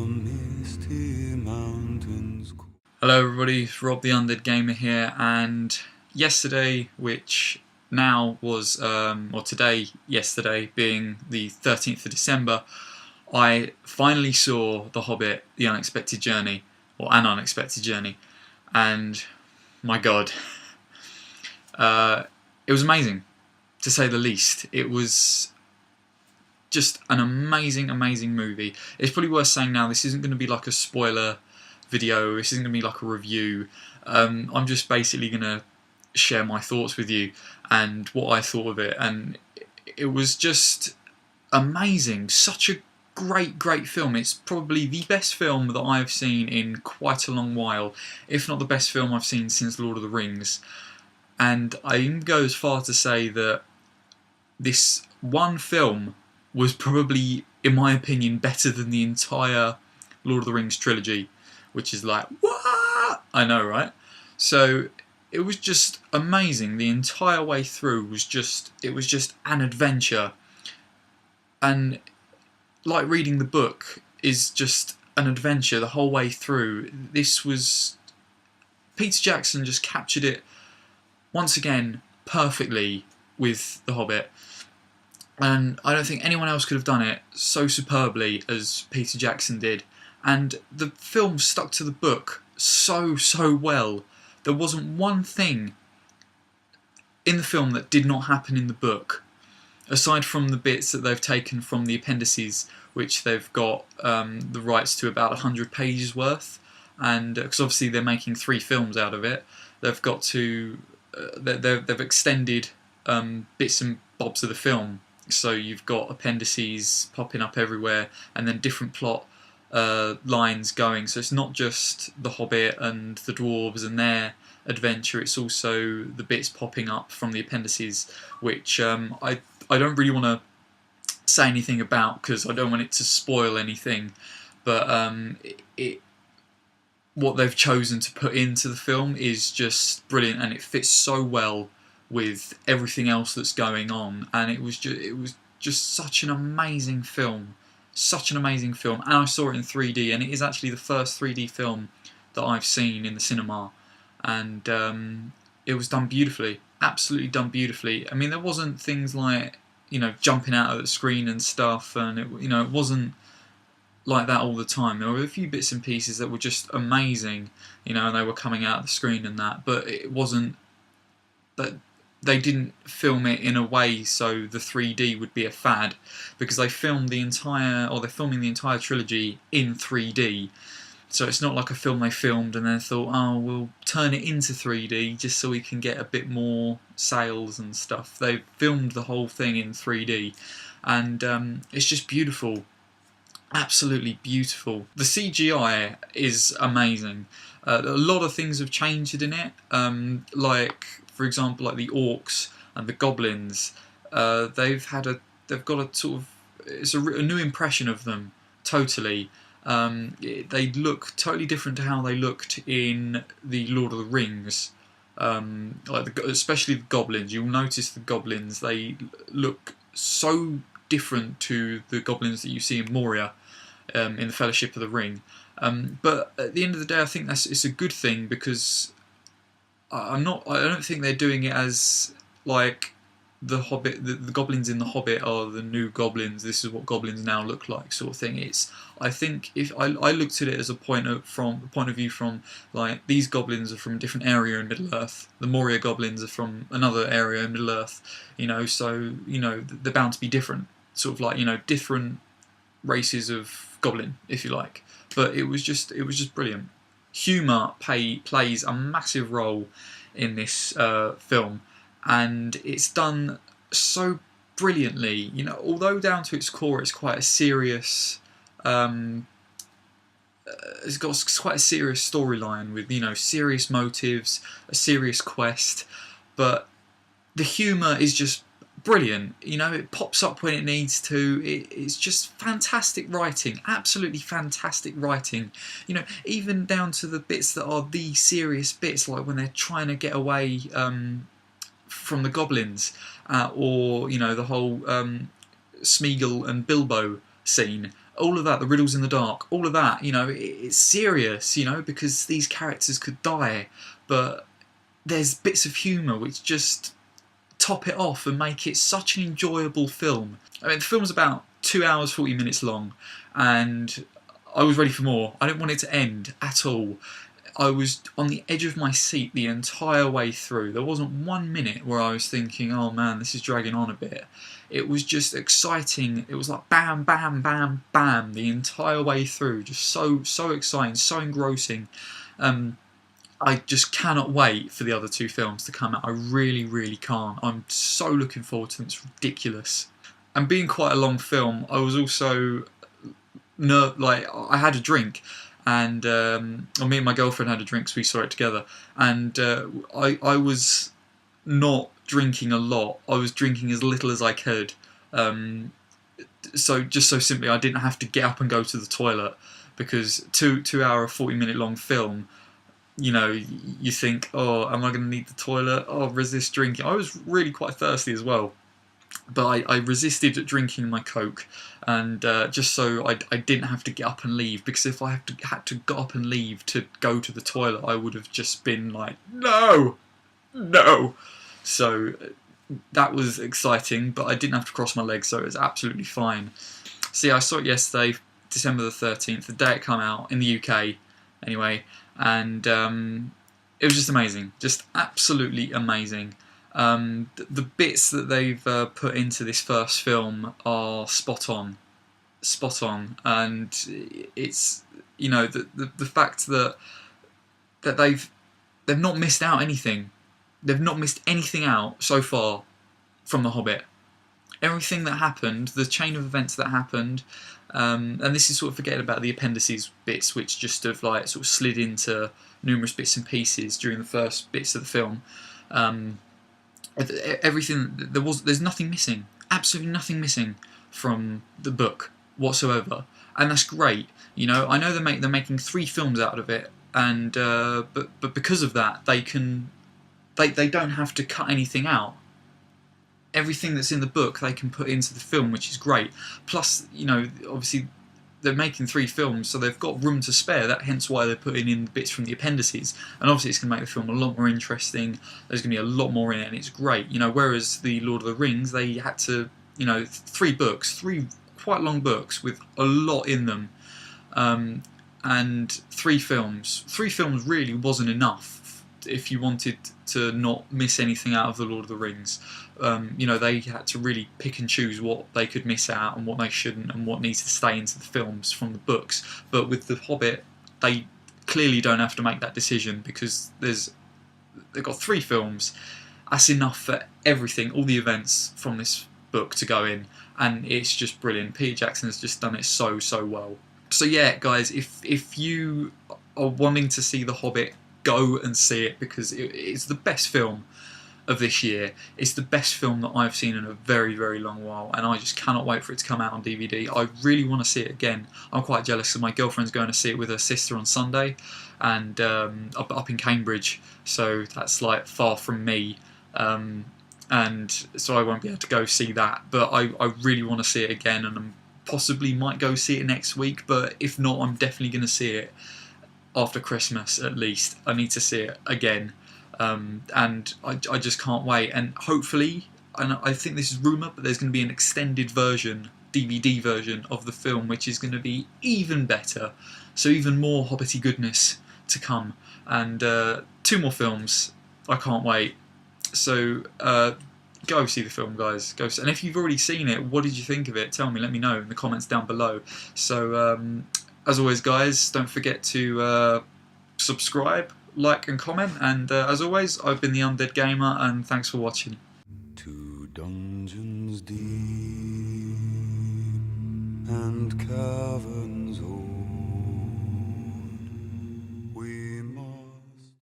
misty mountains. Hello everybody, it's Rob the Undead Gamer here, and yesterday, which now was, yesterday being the 13th of December, I finally saw The Hobbit, The Unexpected Journey, or An Unexpected Journey, and my god, it was amazing, to say the least. It was just an amazing, amazing movie. It's probably worth saying now, this isn't going to be like a spoiler video, this isn't going to be like a review. I'm just basically going to share my thoughts with you and what I thought of it, and it was just amazing. Such a great film. It's probably the best film that I've seen in quite a long while, if not the best film I've seen since Lord of the Rings. And I even go as far to say that this one film was probably, in my opinion, better than the entire Lord of the Rings trilogy, which is like, what? I know, right? So it was just amazing. The entire way through was just an adventure. And like reading the book is just an adventure the whole way through. This was, Peter Jackson just captured it once again perfectly with The Hobbit. And I don't think anyone else could have done it so superbly as Peter Jackson did. And the film stuck to the book so well. There wasn't one thing in the film that did not happen in the book, aside from the bits that they've taken from the appendices, which they've got the rights to about 100 pages worth. And because obviously they're making 3 films out of it, they've got to they've extended bits and bobs of the film. So you've got appendices popping up everywhere, and then different plot lines going. So it's not just the Hobbit and the dwarves and their adventure, it's also the bits popping up from the appendices, which I don't really want to say anything about because I don't want it to spoil anything, but what they've chosen to put into the film is just brilliant, and it fits so well with everything else that's going on. And it was just such an amazing film. Such an amazing film, and I saw it in 3D, and it is actually the first 3D film that I've seen in the cinema, and it was done beautifully, absolutely done beautifully. I mean, there wasn't things like, you know, jumping out of the screen and stuff, and it wasn't like that all the time. There were a few bits and pieces that were just amazing, and they were coming out of the screen and that, but it wasn't that. They didn't film it in a way so the 3D would be a fad, because they're filming the entire trilogy in 3D. So it's not like a film they filmed and then thought, oh, we'll turn it into 3D just so we can get a bit more sales and stuff. They filmed the whole thing in 3D, and it's just beautiful. Absolutely beautiful. The CGI is amazing. A lot of things have changed in it, like, for example, like the orcs and the goblins. They've got a sort of, it's a new impression of them, totally. They look totally different to how they looked in the Lord of the Rings. Especially the goblins. You'll notice the goblins, they look so different to the goblins that you see in Moria, in the Fellowship of the Ring. But at the end of the day, I think it's a good thing, because I don't think they're doing it as like the Hobbit, the goblins in the Hobbit are the new goblins. This is what goblins now look like, sort of thing. I think if I looked at it as a point of view from like, these goblins are from a different area in Middle Earth. The Moria goblins are from another area in Middle Earth. So they're bound to be different, sort of like different races of goblin, if you like. But it was just brilliant. Humour plays a massive role in this film, and it's done so brilliantly. Although down to its core it's quite a serious, it's got quite a serious storyline with serious motives, a serious quest, but the humour is just brilliant. It pops up when it needs to. It's just fantastic writing, absolutely fantastic writing. Even down to the bits that are the serious bits, like when they're trying to get away from the goblins, or the whole Smeagol and Bilbo scene. all of that, the riddles in the dark, all of that, you know, it's serious, you know, because these characters could die, but there's bits of humour which just top it off and make it such an enjoyable film. I mean, the film's about 2 hours 40 minutes long, and I was ready for more. I didn't want it to end at all. I was on the edge of my seat the entire way through. There wasn't 1 minute where I was thinking, oh man, this is dragging on a bit. It was just exciting. It was like bam, bam, bam, bam the entire way through. Just so exciting, so engrossing. I just cannot wait for the other two films to come out. I really, really can't. I'm so looking forward to them. It's ridiculous. And being quite a long film, I was also I had a drink, and me and my girlfriend had a drink, so we saw it together. And I was not drinking a lot. I was drinking as little as I could. So simply, I didn't have to get up and go to the toilet, because 2 hour 40-minute long film. You know, you think, oh, am I going to need the toilet? Oh, resist drinking. I was really quite thirsty as well, but I resisted drinking my Coke, and just so I didn't have to get up and leave, because if I had to get up and leave to go to the toilet, I would have just been like, no. So that was exciting, but I didn't have to cross my legs, so it was absolutely fine. See, I saw it yesterday, December the 13th, the day it came out, in the UK, anyway. And it was just amazing, just absolutely amazing. The bits that they've put into this first film are spot on, and it's, you know, the fact that they've not missed out anything. They've not missed anything out so far from The Hobbit. Everything that happened, the chain of events that happened. And this is sort of forgetting about the appendices bits, which just have like sort of slid into numerous bits and pieces during the first bits of the film. Everything there's nothing missing, absolutely nothing missing from the book whatsoever, and that's great. You know, I know they're making 3 films out of it, and but because of that, they don't have to cut anything out. Everything that's in the book they can put into the film, which is great. Plus, you know, obviously they're making 3 films, so they've got room to spare. Hence why they're putting in bits from the appendices, and obviously it's going to make the film a lot more interesting. There's going to be a lot more in it, and it's great. You know, whereas the Lord of the Rings, they had to, you know, 3 quite long books with a lot in them, and 3 films. 3 films really wasn't enough if you wanted to not miss anything out of the Lord of the Rings. You know, they had to really pick and choose what they could miss out and what they shouldn't, and what needs to stay into the films from the books. But with The Hobbit, they clearly don't have to make that decision, because they've got 3 films. That's enough for everything, all the events from this book to go in, and it's just brilliant. Peter Jackson has just done it so well. So yeah, guys, if you are wanting to see The Hobbit, go and see it, because it's the best film of this year. It's the best film that I've seen in a very, very long while, and I just cannot wait for it to come out on DVD. I really want to see it again. I'm quite jealous, because my girlfriend's going to see it with her sister on Sunday, and up in Cambridge, so that's like far from me, and so I won't be able to go see that. But I really want to see it again, and I possibly might go see it next week, but if not, I'm definitely going to see it after Christmas at least. I need to see it again. And I just can't wait, and hopefully, and I think this is rumour, but there's going to be an extended version, DVD version of the film, which is going to be even better, so even more Hobbity goodness to come, and 2 more films. I can't wait. So go see the film, guys. And if you've already seen it, what did you think of it? Tell me, let me know in the comments down below. So as always, guys, don't forget to subscribe, like and comment, and as always, I've been the Undead Gamer, and thanks for watching. To dungeons deep and caverns old,